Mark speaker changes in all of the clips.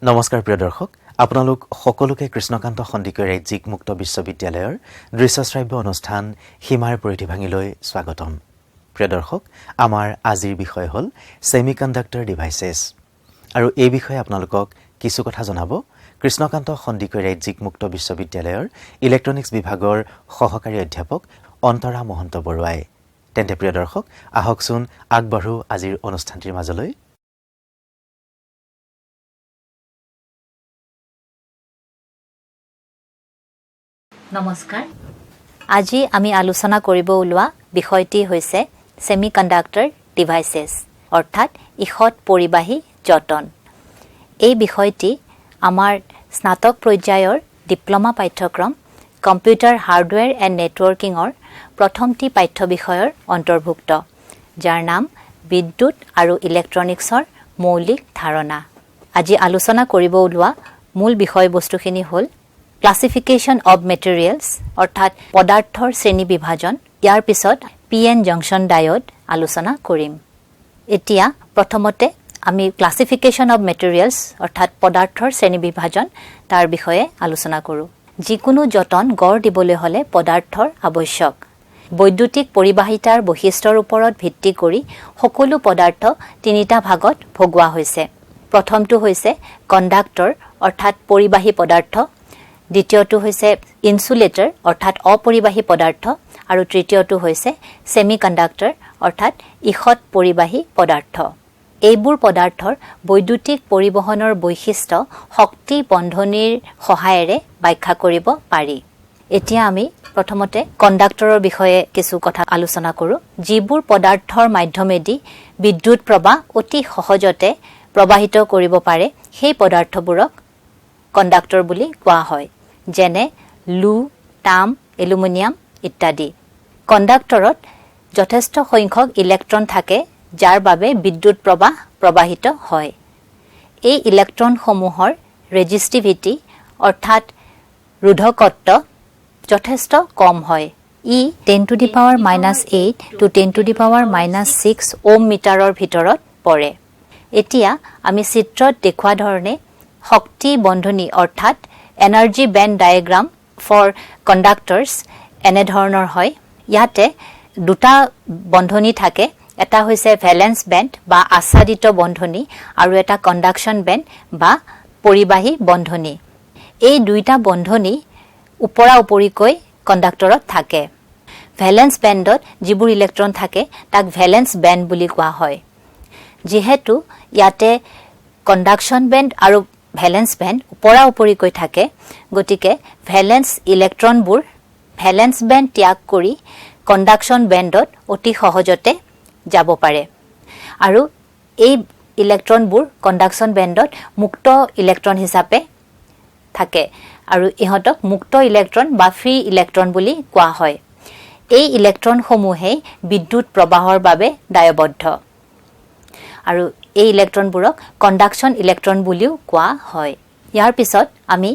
Speaker 1: নমস্কাৰ প্ৰিয় দৰ্শক আপোনালোক সকলোকে কৃষ্ণকান্ত সন্দিকৈ ৰাজ্যিক মুক্ত বিশ্ববিদ্যালয়ৰ দৃশ্যশ্ৰাব্য অনুষ্ঠান সীমাৰ পৰিধি ভাঙিলৈ স্বাগতম প্ৰিয় দৰ্শক আমাৰ আজিৰ বিষয় হ'ল সেমিকন্ডাক্টৰ ডিভাইচেছ আৰু এই বিষয়ে আপোনালোকক কিছু কথা জনাব কৃষ্ণকান্ত সন্দিকৈ ৰাজ্যিক মুক্ত বিশ্ববিদ্যালয়ৰ ইলেক্ট্ৰনিক্স বিভাগৰ সহকাৰী অধ্যাপক অন্তৰা মহন্ত বৰুৱাই তেন্তে প্ৰিয় দৰ্শক আহকচোন আগবাঢ়ো আজিৰ অনুষ্ঠানটিৰ মাজলৈ
Speaker 2: নমস্কাৰ আজি আমি আলোচনা কৰিব ওলোৱা বিষয়টি হৈছে সেমিকন্ডাক্টৰ ডিভাইচেছ অৰ্থাৎ ইখত পৰিবাহী যতন এই বিষয়টি আমাৰ স্নাতক পৰ্যায়ৰ ডিপ্লোমা পাঠ্যক্ৰম কম্পিউটাৰ হাৰ্ডৱেৰ এণ্ড নেটৱৰ্কিংৰ প্ৰথমটি পাঠ্য বিষয়ৰ অন্তৰ্ভুক্ত যাৰ নাম বিদ্যুৎ আৰু ইলেক্ট্ৰনিক্সৰ মৌলিক ধাৰণা আজি আলোচনা কৰিব ওলোৱা মূল বিষয়বস্তুখিনি হ'ল ক্লাসিফিকেশন অফ মেটেৰিয়েলছ অৰ্থাৎ পদাৰ্থৰ শ্ৰেণী বিভাজন ইয়াৰ পিছত পিএন জংচন ডায়োড আলোচনা কৰিম এতিয়া প্ৰথমতে আমি ক্লাসিফিকেশন অফ মেটেৰিয়েলছ অৰ্থাৎ পদাৰ্থৰ শ্ৰেণী বিভাজন তাৰ বিষয়ে আলোচনা কৰো যিকোনো যতন গঢ় দিবলৈ হলে পদাৰ্থৰ আৱশ্যক বৈদ্যুতিক পৰিবাহিতাৰ বৈশিষ্ট্যৰ ওপৰত ভিত্তি কৰি সকলো পদাৰ্থ তিনিটা ভাগত ভগোৱা হৈছে প্ৰথমটো হৈছে কণ্ডাক্টৰ অৰ্থাৎ পৰিবাহী পদাৰ্থ দ্বিতীয়টো হৈছে ইনসুলেটৰ অৰ্থাৎ অপৰিবাহী পদাৰ্থ আৰু তৃতীয়টো হৈছে সেমিকন্ডাক্টৰ অৰ্থাৎ ইখত পৰিবাহী পদাৰ্থ এইবোৰ পদাৰ্থৰ বৈদ্যুতিক পৰিবহনৰ বৈশিষ্ট্য শক্তি বন্ধনীৰ সহায়েৰে ব্যাখ্যা কৰিব পাৰি এতিয়া আমি প্ৰথমতে কণ্ডাক্টৰৰ বিষয়ে কিছু কথা আলোচনা কৰো যিবোৰ পদাৰ্থৰ মাধ্যমেদি বিদ্যুৎ প্ৰবাহ অতি সহজতে প্ৰবাহিত কৰিব পাৰে সেই পদাৰ্থবোৰক কণ্ডাক্টৰ বুলি কোৱা হয় যেনে লু তাম এলুমিনিয়াম ইত্যাদি কণ্ডাক্টৰত যথেষ্ট সংখ্যক ইলেক্ট্ৰন থাকে যাৰ বাবে বিদ্যুৎ প্ৰবাহ প্ৰবাহিত হয় এই ইলেক্ট্ৰনসমূহৰ ৰেজিষ্টিভিটি অৰ্থাৎ ৰোধকত্ব যথেষ্ট কম হয় ই 10 to the power -8 to 10 to the power -6 ওম মিটাৰৰ ভিতৰত পৰে এতিয়া আমি চিত্ৰত দেখুৱা ধৰণে শক্তি বন্ধনী অৰ্থাৎ এনাৰ্জি বেণ্ড ডায়াগ্ৰাম ফৰ কণ্ডাক্টৰ্ছ এনে ধৰণৰ হয় ইয়াতে দুটা বন্ধনী থাকে এটা হৈছে ভ্যালেন্স বেণ্ড বা আচ্ছাদিত বন্ধনী আৰু এটা কণ্ডাকশন বেণ্ড বা পৰিবাহী বন্ধনী এই দুইটা বন্ধনী ওপৰা ওপৰিকৈ কণ্ডাক্টৰত থাকে ভ্যালেন্স বেণ্ডত যিবোৰ ইলেক্ট্ৰন থাকে তাক ভ্যালেন্স বেণ্ড বুলি কোৱা হয় যেহেতু ইয়াতে কণ্ডাকশন বেণ্ড আৰু ভ্যালেন্স বেণ্ড ওপৰা ওপৰিকৈ থাকে গতিকে ভ্যালেন্স ইলেক্ট্ৰনবোৰ ভ্যালেন্স বেণ্ড ত্যাগ কৰি কণ্ডাকশন বেণ্ডত অতি সহজতে যাব পাৰে আৰু এই ইলেক্ট্ৰনবোৰ কণ্ডাকশন বেণ্ডত মুক্ত ইলেক্ট্ৰন হিচাপে থাকে আৰু ইহঁতক মুক্ত ইলেক্ট্ৰন বা ফ্ৰী ইলেক্ট্ৰন বুলি কোৱা হয় এই ইলেক্ট্ৰনসমূহে বিদ্যুৎ প্ৰবাহৰ বাবে দায়বদ্ধ আৰু এই ইলেক্ট্ৰনবোৰক কণ্ডাকশন ইলেক্ট্ৰন বুলিও কোৱা হয় ইয়াৰ পিছত আমি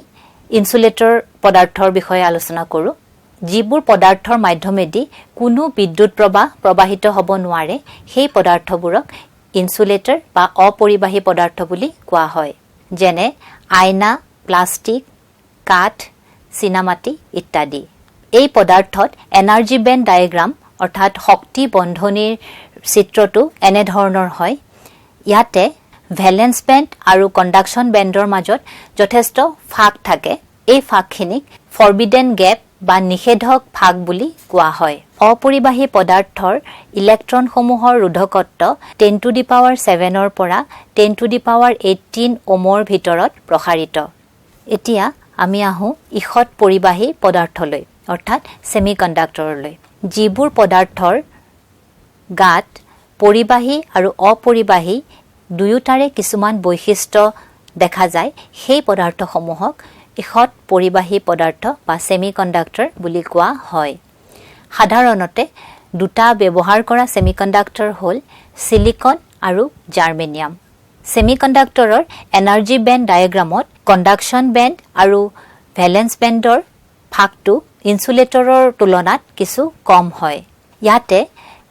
Speaker 2: ইনসুলেটৰ পদাৰ্থৰ বিষয়ে আলোচনা কৰো যিবোৰ পদাৰ্থৰ মাধ্যমেদি কোনো বিদ্যুৎ প্ৰবাহ প্ৰবাহিত হ'ব নোৱাৰে সেই পদাৰ্থবোৰক ইনসুলেটৰ বা অপৰিবাহী পদাৰ্থ বুলি কোৱা হয় যেনে আইনা প্লাষ্টিক কাঠ চিনামাটি ইত্যাদি এই পদাৰ্থত এনাৰ্জি বেণ্ড ডায়াগ্ৰাম অৰ্থাৎ শক্তি বন্ধনীৰ চিত্ৰটো এনে ধৰণৰ হয় ইয়াতে ভ্যালেন্স বেণ্ড আৰু কণ্ডাকশন বেণ্ডৰ মাজত যথেষ্ট ফাঁক থাকে এই ফাঁকখিনিক ফৰবিডেন গেপ বা নিষেধক ফাঁক বুলি কোৱা হয় অপৰিবাহী পদাৰ্থৰ ইলেক্ট্ৰনসমূহৰ ৰোধকত্ব 10 to the power 7 ৰ পৰা 10 to the power 18 ওমৰ ভিতৰত প্ৰসাৰিত এতিয়া আমি আহো ইখত পৰিবাহী পদাৰ্থলৈ অৰ্থাৎ সেমিকন্ডাক্টৰলৈ যিবোৰ পদাৰ্থৰ গাত পৰিবাহী আৰু অপৰিবাহী দুয়োটাৰে কিছুমান বৈশিষ্ট্য দেখা যায় সেই পদাৰ্থসমূহক ইখত পৰিবাহী পদাৰ্থ বা সেমিকন্ডাক্টৰ বুলি কোৱা হয় সাধাৰণতে দুটা ব্যৱহাৰ কৰা সেমিকন্ডাক্টৰ হ'ল সিলিকন আৰু জাৰ্মেনিয়াম সেমিকন্ডাক্টৰৰ এনাৰ্জি বেণ্ড ডায়াগ্ৰামত কণ্ডাকশন বেণ্ড আৰু ভ্যালেন্স বেণ্ডৰ ফাঁকটো ইনসুলেটৰৰ তুলনাত কিছু কম হয় ইয়াতে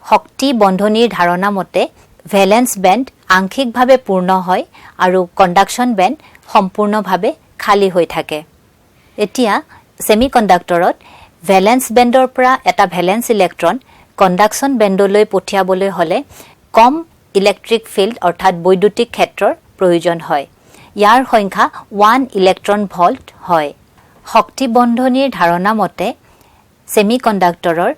Speaker 2: শক্তি বন্ধনীৰ ধাৰণা মতে ভ্যালেন্স বেণ্ড আংশিকভাৱে পূৰ্ণ হয় আৰু কণ্ডাকশ্যন বেণ্ড সম্পূৰ্ণভাৱে খালী হৈ থাকে। এতিয়া সেমিকণ্ডাক্টৰত ভেলেন্স বেণ্ডৰ পৰা এটা ভেলেন্স ইলেক্ট্ৰন কণ্ডাকশ্যন বেণ্ডলৈ পঠিয়াবলৈ হ'লে কম ইলেক্ট্ৰিক ফিল্ড অৰ্থাৎ বৈদ্যুতিক ক্ষেত্ৰৰ প্ৰয়োজন হয়। ইয়াৰ সংখ্যা 1 ইলেক্ট্ৰন ভল্ট হয়। শক্তি বন্ধনীৰ ধাৰণা মতে সেমিকণ্ডাক্টৰৰ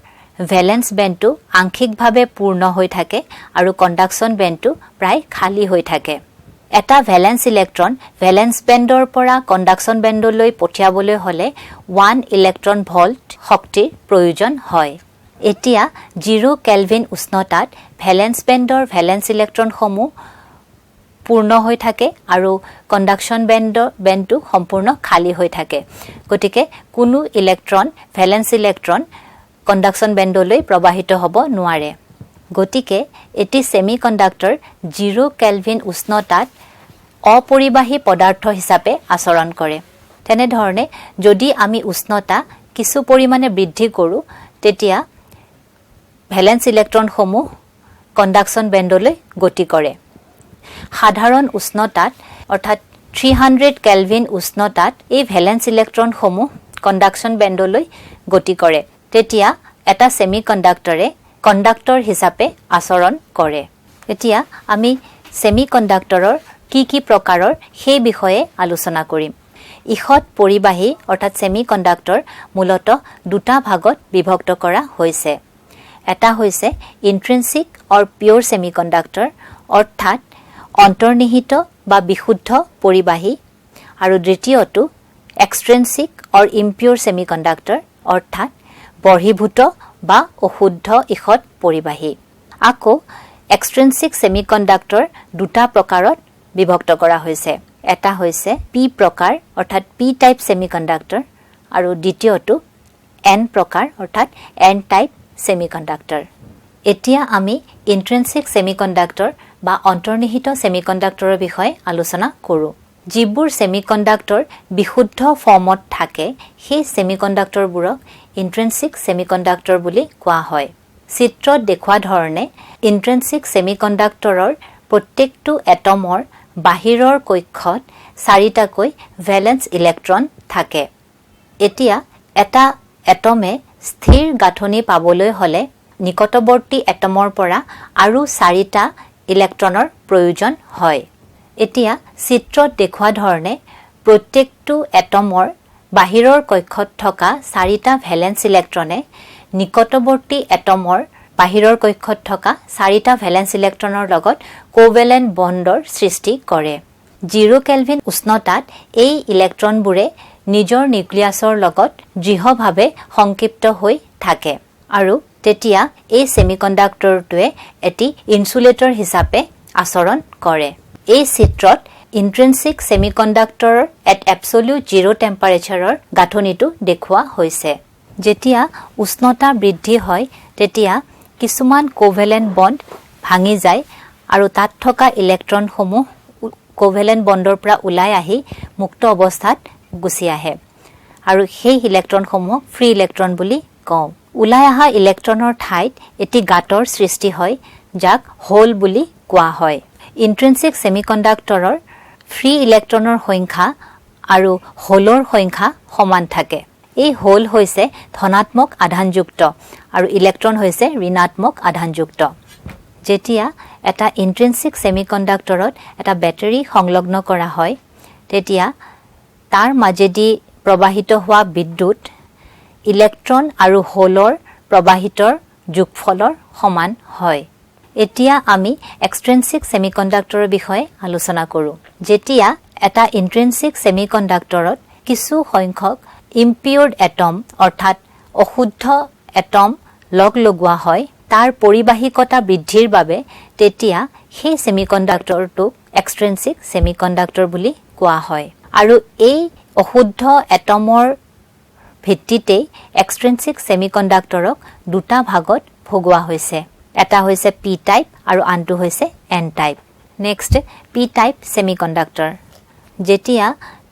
Speaker 2: ভেলেন্স বেণ্ডটো আংশিকভাৱে পূৰ্ণ হৈ থাকে আৰু কণ্ডাকশ্যন বেণ্ডটো প্ৰায় খালী হৈ থাকে। এটা ভেলেন্স ইলেক্ট্ৰন ভেলেন্স বেণ্ডৰ পৰা কণ্ডাকশ্যন বেণ্ডলৈ পঠিয়াবলৈ হ'লে 1 ইলেক্ট্ৰন ভল্ট শক্তিৰ প্ৰয়োজন হয়। এতিয়া 0 কেলভিন উষ্ণতাত ভেলেন্স বেণ্ডৰ ভেলেন্স ইলেক্ট্ৰনসমূহ পূৰ্ণ হৈ থাকে আৰু কণ্ডাকশ্যন বেণ্ডটো সম্পূৰ্ণ খালী হৈ থাকে। গতিকে কোনো ইলেক্ট্ৰন ভেলেন্স ইলেক্ট্ৰন কণ্ডাকশ্যন বেণ্ডলৈ প্ৰবাহিত হ'ব নোৱাৰে। গতিকে এটি সেমিকণ্ডাক্টৰ 0 কেলভিন উষ্ণতাত অপৰিবাহী পদাৰ্থ হিচাপে আচৰণ কৰে। তেনেধৰণে যদি আমি উষ্ণতা কিছু পৰিমাণে বৃদ্ধি কৰোঁ তেতিয়া ভেলেন্স ইলেক্ট্ৰনসমূহ কণ্ডাকশ্যন বেণ্ডলৈ গতি কৰে। সাধাৰণ উষ্ণতাত অৰ্থাৎ 300 কেলভিন উষ্ণতাত এই ভেলেন্স ইলেক্ট্ৰনসমূহ কণ্ডাকশ্যন বেণ্ডলৈ গতি কৰে। তেতিয়া এটা সেমিকণ্ডাক্টৰে কণ্ডাক্টৰ হিচাপে আচৰণ কৰে। এতিয়া আমি সেমিকণ্ডাক্টৰৰ কি প্ৰকাৰৰ সেই বিষয়ে আলোচনা কৰিম। ইখত পৰিবাহী অৰ্থাৎ সেমিকণ্ডাক্টৰ মূলতঃ দুটা ভাগত বিভক্ত কৰা হৈছে। এটা হৈছে ইন্ট্ৰিনসিক অৰ পিয়ৰ সেমিকণ্ডাক্টৰ অৰ্থাৎ অন্তৰ্নিহিত বা বিশুদ্ধ পৰিবাহী আৰু দ্বিতীয়টো এক্সট্ৰিনসিক অৰ ইম্পিয়ৰ সেমিকণ্ডাক্টৰ অৰ্থাৎ বৰ্হিভূত বা অশুদ্ধ ইখত পৰিবাহী। আকৌ এক্সট্ৰিনসিক সেমিকণ্ডাক্টৰ দুটা প্ৰকাৰত বিভক্ত কৰা হৈছে। এটা হৈছে পি প্ৰকাৰ অৰ্থাৎ পি টাইপ সেমিকণ্ডাক্টৰ আৰু দ্বিতীয়টো এন প্ৰকাৰ অৰ্থাৎ এন টাইপ সেমিকণ্ডাক্টৰ। এতিয়া আমি ইন্ট্ৰিনসিক সেমিকণ্ডাক্টৰ বা অন্তৰ্নিহিত সেমিকণ্ডাক্টৰৰ বিষয়ে আলোচনা কৰোঁ। যিবোৰ সেমিকণ্ডাক্টৰ বিশুদ্ধ ফৰ্মত থাকে সেই সেমিকণ্ডাক্টৰবোৰক ইন্ট্ৰিনসিক সেমিকণ্ডাক্টৰ বুলি কোৱা হয়। চিত্ৰত দেখুওৱা ধৰণে ইন্ট্ৰিনসিক সেমিকণ্ডাক্টৰৰ প্ৰত্যেকটো এটমৰ বাহিৰৰ কক্ষত 4টাকৈ ভেলেন্স ইলেক্ট্ৰন থাকে। এতিয়া এটা এটমে স্থিৰ গাঁথনি পাবলৈ হ'লে নিকটৱৰ্তী এটমৰ পৰা আৰু 4টা ইলেক্ট্ৰনৰ প্ৰয়োজন হয়। এতিয়া চিত্ৰত দেখুওৱা ধৰণে প্ৰত্যেকটো এটমৰ বাহিৰৰ কক্ষত থকা 4টা ভেলেন্স ইলেক্ট্ৰনে নিকটৱৰ্তী এটমৰ বাহিৰৰ কক্ষত থকা 4টা ভেলেন্স ইলেক্ট্ৰনৰ লগত কোভেলেন্ট বণ্ডৰ সৃষ্টি কৰে। 0 কেলভিন উষ্ণতাত এই ইলেক্ট্ৰনবোৰে নিজৰ নিউক্লিয়াছৰ লগত দৃঢ়ভাৱে সংক্ষিপ্ত হৈ থাকে আৰু তেতিয়া এই সেমিকণ্ডাক্টৰটোৱে এটি ইনসুলেটৰ হিচাপে আচৰণ কৰে। এই চিত্ৰত ইন্ট্ৰিনসিক সেমিকণ্ডাক্টৰৰ এট এবছলিউট 0 টেম্পাৰেচাৰৰ গাঁথনিটো দেখুওৱা হৈছে। যেতিয়া উষ্ণতা বৃদ্ধি হয় তেতিয়া কিছুমান কোভেলেন্ট বণ্ড ভাঙি যায় আৰু তাত থকা ইলেক্ট্ৰনসমূহ কোভেলেন্ট বণ্ডৰ পৰা ওলাই আহি মুক্ত অৱস্থাত গুচি আহে আৰু সেই ইলেক্ট্ৰনসমূহক ফ্ৰী ইলেক্ট্ৰন বুলি কওঁ। ওলাই অহা ইলেক্ট্ৰনৰ ঠাইত এটি গাঁতৰ সৃষ্টি হয় যাক হোল বুলি কোৱা হয়। ইন্ট্ৰিনসিক সেমিকণ্ডাক্টৰৰ ফ্ৰী ইলেক্ট্ৰনৰ সংখ্যা আৰু হোলৰ সংখ্যা সমান থাকে। এই হোল হৈছে ধনাত্মক আধানযুক্ত আৰু ইলেক্ট্ৰন হৈছে ঋণাত্মক আধানযুক্ত। যেতিয়া এটা ইন্ট্ৰিনসিক সেমিকণ্ডাক্টৰত এটা বেটাৰী সংলগ্ন কৰা হয় তেতিয়া তাৰ মাজেদি প্ৰবাহিত হোৱা বিদ্যুৎ ইলেক্ট্ৰন আৰু হোলৰ প্ৰবাহিতৰ যোগফলৰ সমান হয়। এতিয়া আমি এক্সট্ৰিনসিক সেমিকণ্ডাক্টৰৰ বিষয়ে আলোচনা কৰোঁ। যেতিয়া এটা ইন্ট্ৰিনসিক সেমিকণ্ডাক্টৰত কিছু সংখ্যক ইম্পিয়ৰ্ড এটম অৰ্থাৎ অশুদ্ধ এটম লগ লগোৱা হয় তাৰ পৰিবাহিকতা বৃদ্ধিৰ বাবে তেতিয়া সেই সেমিকণ্ডাক্টৰটোক এক্সট্ৰিনসিক সেমিকণ্ডাক্টৰ বুলি কোৱা হয় আৰু এই অশুদ্ধ এটমৰ ভিত্তিতেই এক্সট্ৰিনসিক সেমিকণ্ডাক্টৰক দুটা ভাগত ভগোৱা হৈছে। এটা হৈছে পি টাইপ আৰু আনটো হৈছে N type. Next P type semiconductor. যেতিয়া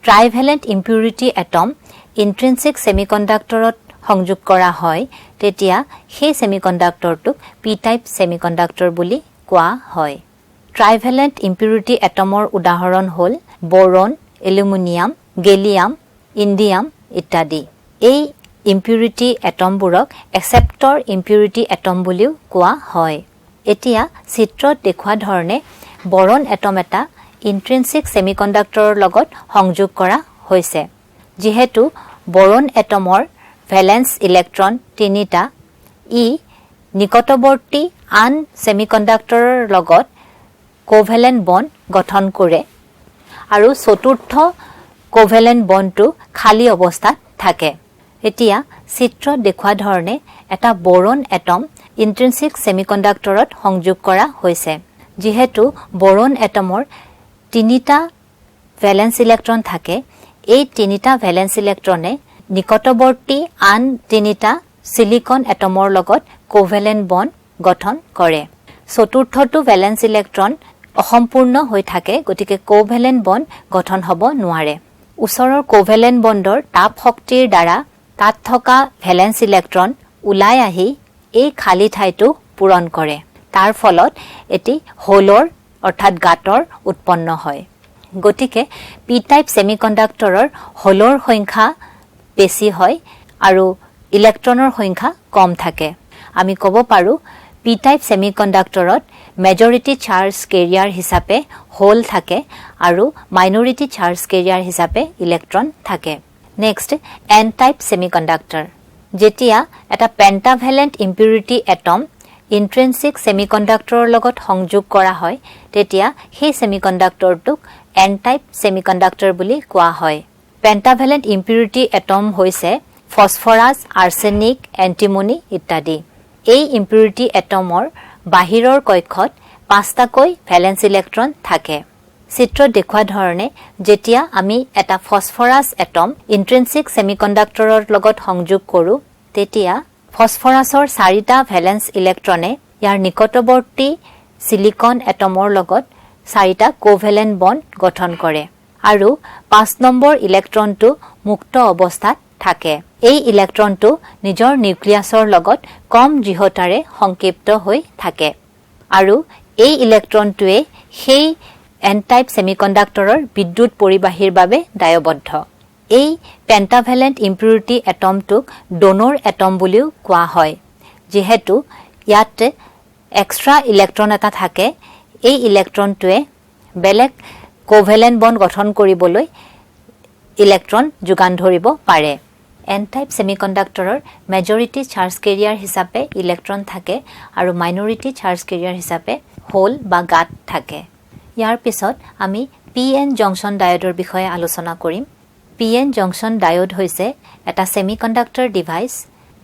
Speaker 2: ট্ৰাইভেলেন্ট ইম্পিউৰিটি এটম ইন্ট্ৰিনসিক সেমিকণ্ডাক্টৰত সংযোগ কৰা হয় তেতিয়া সেই সেমিকণ্ডাক্টৰটোক পি টাইপ সেমিকণ্ডাক্টৰ বুলি কোৱা হয়। ট্ৰাইভেলেণ্ট ইম্পিউৰিটি এটমৰ উদাহৰণ হ'ল বৰন, এলুমিনিয়াম, গেলিয়াম, ইণ্ডিয়াম ইত্যাদি। এই ইম্পিউৰিটি এটমবোৰক এক্সেপ্টৰ ইম্পিউৰিটি এটম বুলিও কোৱা হয়। এতিয়া চিত্ৰত দেখুওৱা ধৰণে বৰন এটম এটা ইন্ট্ৰিনসিক সেমিকন্ডাক্টৰৰ লগত সংযোগ কৰা হৈছে। যেহেতু বৰন এটমৰ ভ্যালেন্স ইলেক্ট্ৰন 3টা, ই নিকটৱৰ্তী আন সেমিকন্ডাক্টৰৰ লগত কোভেলেন্ট বন্ড গঠন কৰে আৰু চতুৰ্থ কোভেলেন্ট বন্ডটো খালী অৱস্থাত থাকে। এতিয়া চিত্ৰত দেখুওৱা ধৰণে এটা বৰন এটম ইন্ট্ৰিনসিক সেমিকন্ডাক্টৰত সংযোগ কৰা হৈছে। যেহেতু বৰন এটমৰ 3টা ভ্যালেন্স ইলেক্ট্ৰন থাকে, এই 3টা ভ্যালেন্স ইলেক্ট্ৰনে নিকটৱৰ্তী আন 3টা সিলিকন এটমৰ লগত কোভেলেন্ট বন্ড গঠন কৰে। চতুৰ্থটো ভ্যালেন্স ইলেক্ট্ৰন অসম্পূৰ্ণ হৈ থাকে, গতিকে কোভেলেন্ট বন্ড গঠন হ'ব নোৱাৰে। ওচৰৰ কোভেলেন্ট বন্ডৰ তাপ শক্তিৰ দ্বাৰা তাত থকা ভ্যালেন্স ইলেক্ট্ৰন ওলাই আহি এই খালী ঠাইটো পূৰণ কৰে। তাৰ ফলত এটি হোলৰ অৰ্থাৎ গাঁতৰ উৎপন্ন হয়। গতিকে পি টাইপ সেমিকন্ডাক্টৰৰ হোলৰ সংখ্যা বেছি হয় আৰু ইলেক্ট্ৰনৰ সংখ্যা কম থাকে। আমি ক'ব পাৰো পি টাইপ সেমিকন্ডাক্টৰত মেজৰিটি চাৰ্জ কেৰিয়াৰ হিচাপে হোল থাকে আৰু মাইনৰিটি চাৰ্জ কেৰিয়াৰ হিচাপে ইলেক্ট্ৰন থাকে। Next N type semiconductor. যেতিয়া এটা পেন্টাভেলেন্ট ইম্পিউৰিটি এটম ইন্ট্ৰিনসিক সেমিকন্ডাক্টৰৰ লগত সংযোগ কৰা হয়, তেতিয়া সেই সেমিকন্ডাক্টৰটোক এন টাইপ সেমিকন্ডাক্টৰ বুলি কোৱা হয়। পেন্টাভেলেন্ট ইম্পিউৰিটি এটম হৈছে ফসফৰাছ, আৰ্ছেনিক, এন্টিমনি ইত্যাদি। এই ইম্পিউৰিটি এটমৰ বাহিৰৰ কক্ষত 5টাকৈ ভ্যালেন্স ইলেক্ট্ৰন থাকে। চিত্ৰত দেখুওৱা ধৰণে যেতিয়া আমি এটা ফসফৰাছ এটম ইন্ট্ৰিনসিক সেমিকন্ডাক্টৰৰ লগত সংযোগ কৰোঁ, তেতিয়া ফসফৰাছৰ 4টা ভ্যালেন্স ইলেক্ট্ৰনে ইয়াৰ নিকটৱৰ্তী সিলিকন এটমৰ লগত 4টা কোভেলেন্ট বন্ড গঠন কৰে আৰু 5 নম্বৰ ইলেক্ট্ৰনটো মুক্ত অৱস্থাত থাকে। এই ইলেক্ট্ৰনটো নিজৰ নিউক্লিয়াছৰ লগত কম দৃঢ়তাৰে সংক্ষিপ্ত হৈ থাকে আৰু এই ইলেক্ট্ৰনটোৱে সেই এন টাইপ সেমিকন্ডাক্টৰৰ বিদ্যুৎ পৰিবাহীৰ বাবে দায়বদ্ধ। এই পেন্টাভেলেন্ট ইম্পিউৰিটি এটমটোক ডোনৰ এটম বুলিও কোৱা হয়। যেহেতু ইয়াত এক্সট্ৰা ইলেক্ট্ৰন এটা থাকে, এই ইলেক্ট্ৰনটোৱে বেলেগ কোভেলেন্ট বন্ড গঠন কৰিবলৈ ইলেক্ট্ৰন যোগান ধৰিব পাৰে। এন টাইপ সেমিকন্ডাক্টৰৰ মেজৰিটি চাৰ্জ কেৰিয়াৰ হিচাপে ইলেক্ট্ৰন থাকে আৰু মাইনৰিটি চাৰ্জ কেৰিয়াৰ হিচাপে হোল বা গাঁত থাকে। ইয়াৰ পিছত আমি পি এন জংচন ডায়োডৰ বিষয়ে আলোচনা কৰিম। পি এন জংচন ডায়োড হৈছে এটা সেমিকন্ডাক্টৰ ডিভাইচ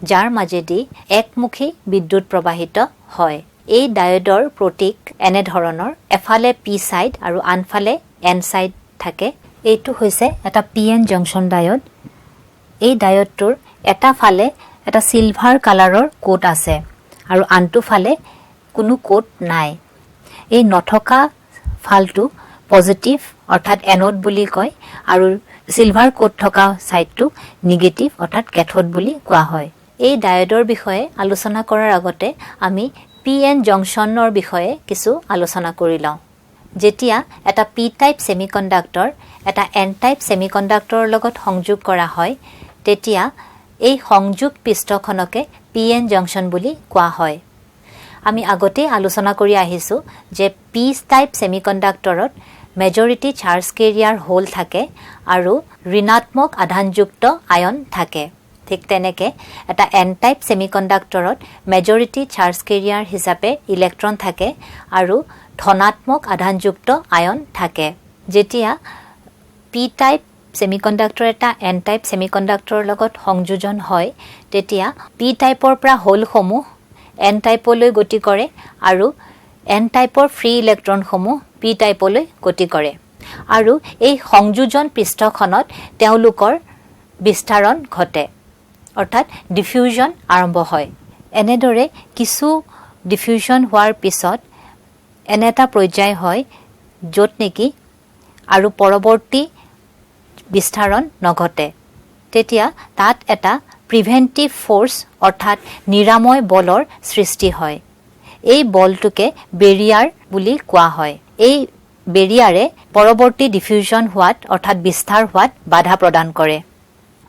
Speaker 2: যাৰ মাজেদি একমুখী বিদ্যুৎ প্ৰবাহিত হয়। এই ডায়োডৰ প্ৰতীক এনে ধৰণৰ, এফালে পি সাইড আৰু আনফালে এন সাইড থাকে। এইটো হৈছে এটা পি এন জংচন ডায়োড। এই ডায়োডটোৰ এটা ফালে এটা সিলভাৰ কালাৰৰ কোট আছে আৰু আনটো ফালে কোনো কোট নাই। এই নথকা ফালটো পজিটিভ অৰ্থাৎ এনোড বুলি কয় আৰু সিলভাৰ কোট থকা সাইডটো নিগেটিভ অৰ্থাৎ কেথোড বুলি কোৱা হয়। এই ডায়োডৰ বিষয়ে আলোচনা কৰাৰ আগতে আমি পি এন জংচনৰ বিষয়ে কিছু আলোচনা কৰি লওঁ। যেতিয়া এটা পি টাইপ সেমিকন্ডাক্টৰ এটা এন টাইপ সেমিকন্ডাক্টৰৰ লগত সংযোগ কৰা হয়, তেতিয়া এই সংযোগ পৃষ্ঠখনকে পি এন জংচন বুলি কোৱা হয়। আমি আগতে আলোচনা কৰি আহিছো যে পি টাইপ সেমিকন্ডাক্টৰত মেজৰিটি চাৰ্জ কেৰিয়াৰ হোল থাকে আৰু ঋণাত্মক আধানযুক্ত আয়ন থাকে। ঠিক তেনেকে এটা এন টাইপ সেমিকন্ডাক্টৰত মেজৰিটি চাৰ্জ কেৰিয়াৰ হিচাপে ইলেক্ট্ৰন থাকে আৰু ধনাত্মক আধানযুক্ত আয়ন থাকে। যেতিয়া পি টাইপ সেমিকন্ডাক্টৰ এটা এন টাইপ সেমিকন্ডাক্টৰৰ লগত সংযোজন হয়, তেতিয়া পি টাইপৰ পৰা হোলসমূহ এন টাইপলৈ গতি কৰে আৰু এন টাইপৰ ফ্ৰী ইলেক্ট্ৰনসমূহ পি টাইপলৈ গতি কৰে আৰু এই সংযোজন পৃষ্ঠখনত তেওঁলোকৰ বিস্তাৰণ ঘটে অৰ্থাৎ ডিফিউজন আৰম্ভ হয়। এনেদৰে কিছু ডিফিউজন হোৱাৰ পিছত এনে এটা পৰ্যায় হয় য'ত নেকি আৰু পৰৱৰ্তী বিস্তাৰণ নঘটে। তেতিয়া তাত এটা প্ৰিভেন্টিভ ফ'ৰ্চ অৰ্থাৎ নিৰাময় বলৰ সৃষ্টি হয়। এই বলটোকে বেৰিয়াৰ বুলি কোৱা হয়। এই বেৰিয়াৰে পৰৱৰ্তী ডিফিউজন হোৱাত অৰ্থাৎ বিস্তাৰ হোৱাত বাধা প্ৰদান কৰে।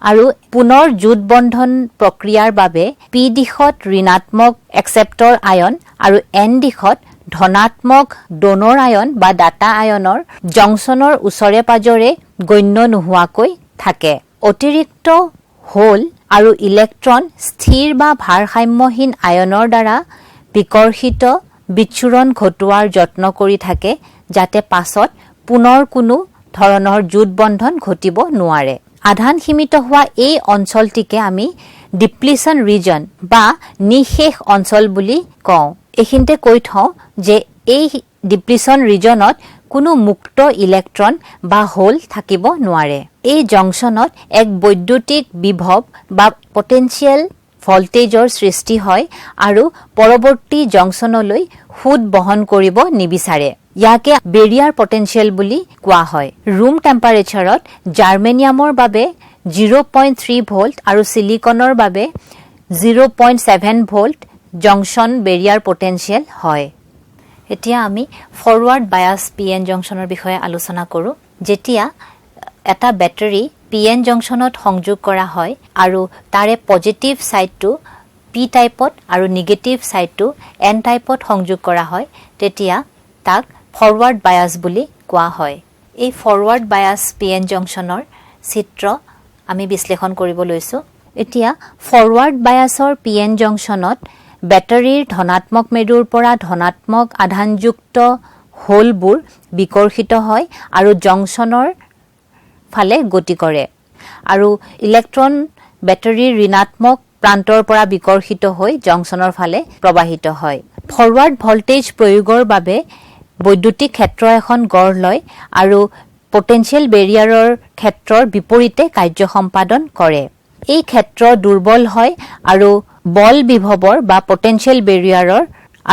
Speaker 2: আৰু পুনৰ জোট বন্ধন প্ৰক্ৰিয়াৰ বাবে পি দিশত ঋণাত্মক একচেপ্টৰ আয়ন আৰু এন দিশত ধনাত্মক ডোনৰ আয়ন বা ডাটা আয়নৰ জংচনৰ ওচৰে পাজৰে গণ্য নোহোৱাকৈ থাকে। অতিৰিক্ত হোল আৰু ইলেক্ট্ৰন স্থিৰ বা ভাৰসাম্যহীন আয়নৰ দ্বাৰা বিকৰ্ষিত বিচ্ছুৰণ ঘটোৱাৰ যত্ন কৰি থাকে, যাতে পাছত পুনৰ কোনো ধৰণৰ জোট বন্ধন ঘটিব নোৱাৰে। আধান সীমিত হোৱা এই অঞ্চলটিকে আমি ডিপ্লিশ্যন ৰিজন বা নিঃশেষ অঞ্চল বুলি কওঁ। এইখিনিতে কৈ থওঁ যে এই ডিপ্লিশ্যন ৰিজনত কোনো মুক্ত ইলেক্ট্ৰন বা হোল থাকিব নোৱাৰে। এই জংচনত এক বৈদ্যুতিক বিভৱ বা পটেনচিয়েল ভল্টেজৰ সৃষ্টি হয় আৰু পৰৱৰ্তী জংচনলৈ সুদ বহন কৰিব নিবিচাৰে। ইয়াকে বেৰিয়াৰ পটেনচিয়েল বুলি কোৱা হয়। ৰুম টেম্পাৰেচাৰত জাৰ্মেনিয়ামৰ বাবে 0.3 ভোল্ট আৰু সিলিকনৰ বাবে 0.7 ভোল্ট জংচন বেৰিয়াৰ পটেনচিয়েল হয়। এতিয়া আমি ফৰৱাৰ্ড বায়াস পিএন জংচনৰ বিষয়ে আলোচনা কৰোঁ। যেতিয়া এটা বেটাৰী পিএন জংচনত সংযোগ কৰা হয় আৰু তাৰে পজিটিভ সাইডটো পি টাইপত আৰু নিগেটিভ সাইডটো এন টাইপত সংযোগ কৰা হয়, তেতিয়া তাক ফৰৱাৰ্ড বায়াস বুলি কোৱা হয়। এই ফৰৱাৰ্ড বায়াস পিএন জংচনৰ চিত্ৰ আমি বিশ্লেষণ কৰিব লৈছোঁ। এতিয়া ফৰৱাৰ্ড বায়াসৰ পিএন জংচনত বেটাৰীৰ ধনাত্মক মেৰুৰ পৰা ধনাত্মক আধানযুক্ত হোলবোৰ বিকৰ্ষিত হয় আৰু জংচনৰ ফালে গতি কৰে, আৰু ইলেক্ট্ৰন বেটাৰীৰ ঋণাত্মক প্ৰান্তৰ পৰা বিকৰ্ষিত হৈ জংচনৰ ফালে প্ৰবাহিত হয়। ফৰৱাৰ্ড ভল্টেজ প্ৰয়োগৰ বাবে বৈদ্যুতিক ক্ষেত্ৰ এখন গঢ় লয় আৰু পটেনচিয়েল বেৰিয়াৰৰ ক্ষেত্ৰৰ বিপৰীতে কাৰ্য সম্পাদন কৰে। এই ক্ষেত্ৰ দুৰ্বল হয় আৰু বল বিভৱৰ বা পটেনচিয়েল বেৰিয়াৰৰ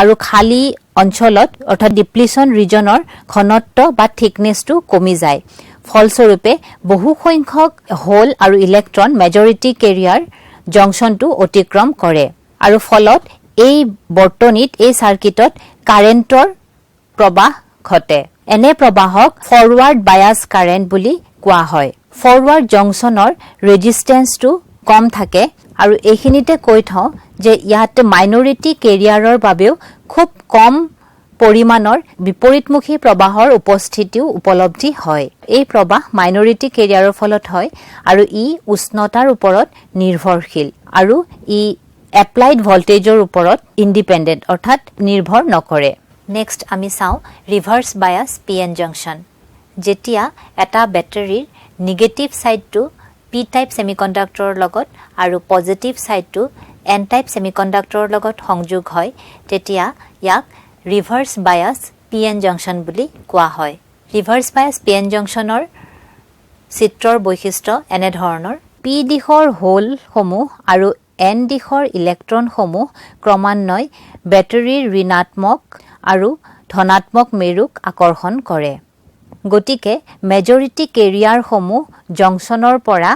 Speaker 2: আৰু খালী অঞ্চলত অৰ্থাৎ ডিপ্লিশ্যন ৰিজনৰ ঘনত্ব বা থিকনেছটো কমি যায়। ফলস্বৰূপে বহু সংখ্যক হোল আৰু ইলেক্ট্ৰন মেজৰিটি কেৰিয়াৰ জংচনটো অতিক্ৰম কৰে আৰু ফলত এই বৰ্তনীত এই চাৰ্কিটত কাৰেণ্টৰ প্ৰবাহ ঘটে। এনে প্ৰবাহক ফৰৱাৰ্ড বায়াস কাৰেণ্ট বুলি কোৱা হয়। ফৰৱাৰ্ড জংচনৰ ৰেজিষ্টেন্সটো কম থাকে আৰু এইখিনিতে কৈ থওঁ যে ইয়াত মাইনৰিটি কেৰিয়াৰৰ বাবেও খুব কম পৰিমাণৰ বিপৰীতমুখী প্ৰবাহৰ উপস্থিতিও উপলব্ধি হয়। এই প্ৰবাহ মাইনৰিটি কেৰিয়াৰৰ ফলত হয় আৰু ই উষ্ণতাৰ ওপৰত নিৰ্ভৰশীল আৰু ই এপ্লাইড ভল্টেজৰ ওপৰত ইণ্ডিপেণ্ডেণ্ট অৰ্থাৎ নিৰ্ভৰ নকৰে। নেক্সট আমি চাওঁ ৰিভাৰ্ছ বায়াস পিএন জংচন। যেতিয়া এটা বেটাৰীৰ নিগেটিভ সাইডটো পি টাইপ ছেমিকণ্ডাক্টৰৰ লগত আৰু পজিটিভ সাইডটো এন টাইপ ছেমিকণ্ডাক্টৰৰ লগত সংযোগ হয়, তেতিয়া ইয়াক ৰিভাৰ্ছ বায়াস পিএন জংচন বুলি কোৱা হয়। ৰিভাৰ্ছ বায়াস পিএন জংচনৰ চিত্ৰৰ বৈশিষ্ট্য এনেধৰণৰ: পি দিশৰ হোলসমূহ আৰু এন দিশৰ ইলেক্ট্ৰনসমূহ ক্ৰমান্বয়ে বেটাৰীৰ ঋণাত্মক আৰু ধনাত্মক মেৰুক আকৰ্ষণ কৰে। গতিকে মেজৰিটি কেৰিয়াৰসমূহ জংচনৰ পৰা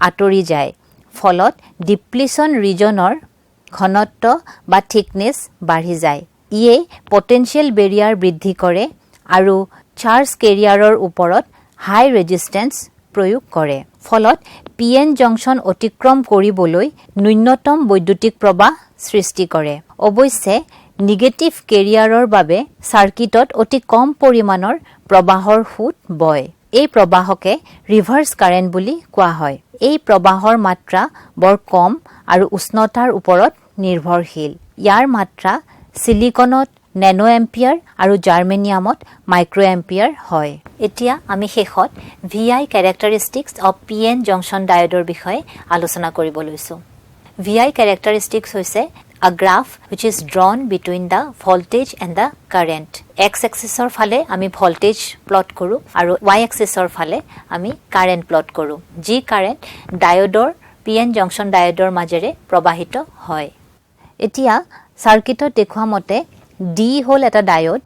Speaker 2: আঁতৰি যায়, ফলত ডিপ্লিশ্যন ৰিজনৰ ঘনত্ব বা থিকনেছ বাঢ়ি যায়। ইয়ে পটেনচিয়েল বেৰিয়াৰ বৃদ্ধি কৰে আৰু চাৰ্জ কেৰিয়াৰৰ ওপৰত হাই ৰেজিষ্টেন্স প্ৰয়োগ কৰে, ফলত পিএন জংচন অতিক্ৰম কৰিবলৈ ন্যূনতম বৈদ্যুতিক প্ৰবাহ সৃষ্টি কৰে। অৱশ্যে নিগেটিভ কেৰিয়াৰৰ বাবে চাৰ্কিটত অতি কম পৰিমাণৰ প্ৰবাহৰ সুত বয়। এই প্ৰবাহকে ৰিভাৰ্ছ কাৰেণ্ট বুলি কোৱা হয়। এই প্ৰবাহৰ মাত্ৰা বৰ কম আৰু উষ্ণতাৰ ওপৰত নিৰ্ভৰশীল। ইয়াৰ মাত্ৰা সিলিকনত নেনো এম্পিয়াৰ আৰু জাৰ্মেনিয়ামত মাইক্ৰ' এম্পিয়াৰ হয়। এতিয়া আমি শেষত VI characteristics of PN junction ডায়োডৰ বিষয়ে আলোচনা কৰিব লৈছোঁ। VI কেৰেক্টাৰিষ্টিক্স হৈছে a graph which is drawn between the voltage and the current. X axisৰ ফালে আমি voltage plot কৰো আৰু Y axisৰ ফালে আমি current plot কৰো, যি current ডায়োডৰ পিএন জংচন ডায়োডৰ মাজেৰে প্ৰবাহিত হয়। এতিয়া সাৰ্কিটত দেখুওৱা মতে D হ'ল এটা ডায়োড,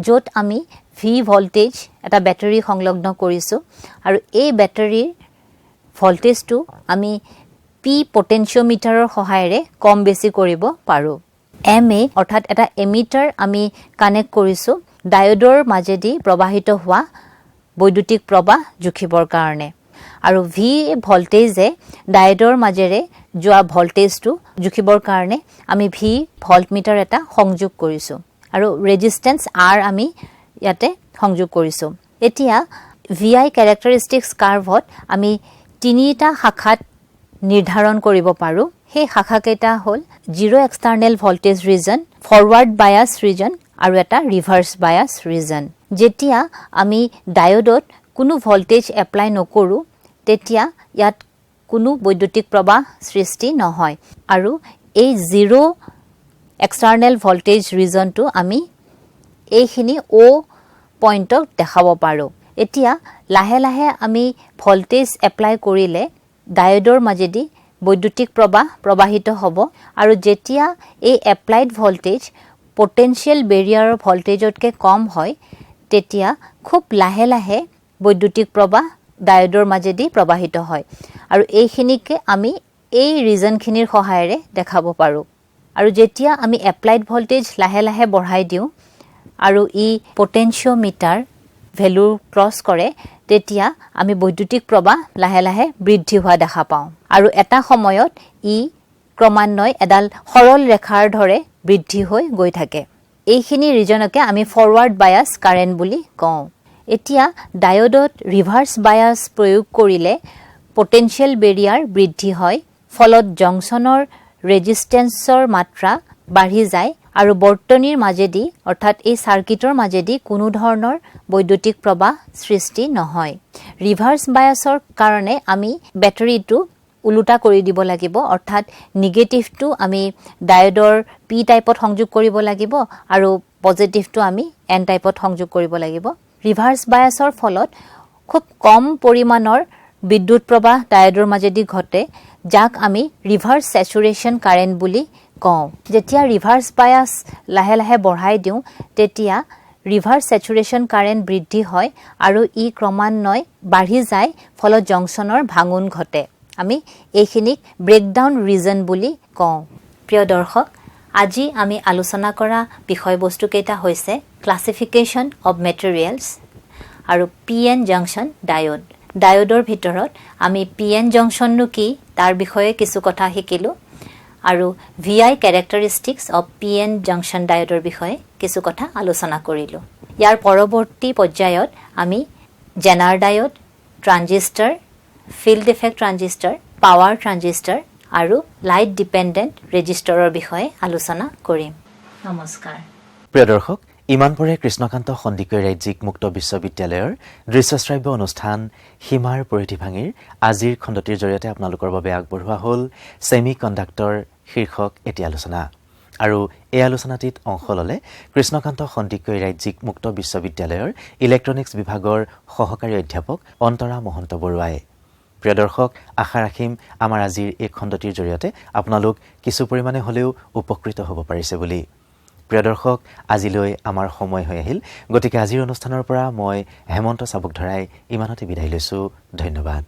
Speaker 2: য'ত আমি V ভল্টেজ এটা বেটাৰী সংলগ্ন কৰিছোঁ আৰু এই বেটাৰীৰ ভল্টেজটো আমি পি পটেনচিঅমিটাৰৰ সহায়েৰে কম বেছি কৰিব পাৰোঁ। MA অৰ্থাৎ এটা এমিটাৰ আমি কানেক্ট কৰিছোঁ ডায়োডৰ মাজেদি প্ৰবাহিত হোৱা বৈদ্যুতিক প্ৰবাহ জুখিবৰ কাৰণে আৰু V ভল্টেজে ডায়োডৰ মাজেৰে যোৱা ভল্টেজটো জুখিবৰ কাৰণে আমি V ভল্টমিটাৰ এটা সংযোগ কৰিছোঁ আৰু ৰেজিষ্টেন্স R আমি ইয়াতে সংযোগ কৰিছোঁ এতিয়া VI ক্যাৰেক্টাৰিষ্টিক্স কাৰ্ভত আমি তিনিটা শাখাত নিৰ্ধাৰণ কৰিব পাৰো সেই শাখা কেইটা হ'ল zero' external voltage region forward bias region আৰু এটা ৰিভাৰ্স বায়াস ৰিজন যেতিয়া আমি ডায়োডত কোনো ভল্টেজ এপ্লাই নকৰো তেতিয়া ইয়াত কোনো বৈদ্যুতিক প্ৰবাহ সৃষ্টি নহয় আৰু এই জিৰ' এক্সটাৰ্নেল ভল্টেজ ৰিজনটো আমি এইখিনি O পইণ্টক দেখাব পাৰো এতিয়া লাহে লাহে আমি ভল্টেজ এপ্লাই কৰিলে ডায়োডৰ মাজেদি বৈদ্যুতিক প্ৰবাহ প্ৰবাহিত হ'ব আৰু যেতিয়া এই এপ্লাইড ভল্টেজ পটেনশিয়াল বেৰিয়াৰৰ ভল্টেজতকৈ কম হয় তেতিয়া খুব লাহে লাহে বৈদ্যুতিক প্ৰবাহ ডায়োডৰ মাজেদি প্ৰবাহিত হয় আৰু এইখিনিকে আমি এই ৰিজনখিনিৰ সহায়েৰে দেখাব পাৰোঁ আৰু যেতিয়া আমি এপ্লাইড ভল্টেজ লাহে লাহে বঢ়াই দিওঁ আৰু ই পটেনশিওমিটাৰ ভ্যালু ক্ৰছ কৰে তেতিয়া আমি বৈদ্যুতিক প্ৰবাহ লাহে লাহে বৃদ্ধি হোৱা দেখা পাওঁ আৰু এটা সময়ত ই ক্ৰমান্বয়ে এডাল সৰল ৰেখাৰ ধৰে বৃদ্ধি হৈ গৈ থাকে এইখিনি ৰিজনকে আমি ফৰৱাৰ্ড বায়াস কাৰেন্ট বুলি কওঁ এতিয়া ডায়োডত ৰিভাৰ্স বায়াস প্ৰয়োগ কৰিলে পটেনশিয়াল বেৰিয়াৰ বৃদ্ধি হয় ফলত জংচনৰ ৰেজিষ্টেন্সৰ মাত্ৰা বাঢ়ি যায় আৰু বৰ্তনীৰ মাজেদি অৰ্থাৎ এই সাৰ্কিটৰ মাজেদি কোনো ধৰণৰ বৈদ্যুতিক প্ৰবাহ সৃষ্টি নহয় ৰিভাৰ্স বায়াসৰ কাৰণে আমি ব্যাটাৰীটো উলুটা কৰি দিব লাগিব অৰ্থাৎ নিগেটিভটো আমি ডায়োডৰ পি টাইপত সংযোগ কৰিব লাগিব আৰু পজিটিভটো আমি এন টাইপত সংযোগ কৰিব লাগিব ৰিভাৰ্স বায়াসৰ ফলত খুব কম পৰিমাণৰ বিদ্যুৎ প্ৰবাহ ডায়োডৰ মাজেদি ঘটে যাক আমি ৰিভাৰ্স স্যাচুৰেশন কাৰেন্ট বুলি কওঁ যেতিয়া ৰিভাৰ্স বায়াস লাহে লাহে বঢ়াই দিওঁ তেতিয়া ৰিভাৰ্স স্যাচুৰেশন কাৰেন্ট বৃদ্ধি হয় আৰু ই ক্ৰমান্বয়ে বাঢ়ি যায় ফলত জংচনৰ ভাঙন ঘটে আমি এইখিনিক ব্ৰেকডাউন ৰিজন বুলি কওঁ প্ৰিয় দৰ্শক আজি আমি আলোচনা কৰা বিষয়বস্তু কেইটা হৈছে ক্লাসিফিকেশন অফ মেটেৰিয়েলছ আৰু পিএন জংচন ডায়োড ডায়োডৰ ভিতৰত আমি পিএন জংচননো কি তাৰ বিষয়ে কিছু কথা শিকিলো আৰু VI characteristics of PN junction ডায়োডৰ বিষয়ে কিছু কথা আলোচনা কৰিলো ইয়াৰ পৰৱৰ্তী পৰ্যায়ত আমি Zener diode transistor field effect transistor power transistor আৰু লাইট ডিপেন্ডেন্ট ৰেজিস্টৰৰ বিষয়ে আলোচনা কৰিম নমস্কাৰ
Speaker 1: প্ৰিয় দৰ্শক ইমানপৰে কৃষ্ণকান্ত সন্দিকৈ ৰাজ্যিক মুক্ত বিশ্ববিদ্যালয়ৰ দৃশ্যশ্ৰাব্য অনুষ্ঠান সীমাৰ পৰিধি ভাঙিৰ আজিৰ খণ্ডটিৰ জৰিয়তে আপোনালোকৰ বাবে আগবঢ়োৱা হ'ল সেমি কণ্ডাক্টৰ শীৰ্ষক এটি আলোচনা আৰু এই আলোচনাটিত অংশ ল'লে কৃষ্ণকান্ত সন্দিকৈ ৰাজ্যিক মুক্ত বিশ্ববিদ্যালয়ৰ ইলেক্ট্ৰনিক্স বিভাগৰ সহকাৰী অধ্যাপক অন্তৰা মহন্ত বৰুৱাই প্ৰিয় দৰ্শক আশা ৰাখিম আমাৰ আজিৰ এই খণ্ডটিৰ জৰিয়তে আপোনালোক কিছু পৰিমাণে হ'লেও উপকৃত হ'ব পাৰিছে বুলি প্ৰিয় দৰ্শক আজিলৈ আমাৰ সময় হৈ আহিল গতিকে আজিৰ অনুষ্ঠানৰ পৰা মই হেমন্ত চাবুক ধৰাই ইমানতে বিদায় লৈছো ধন্যবাদ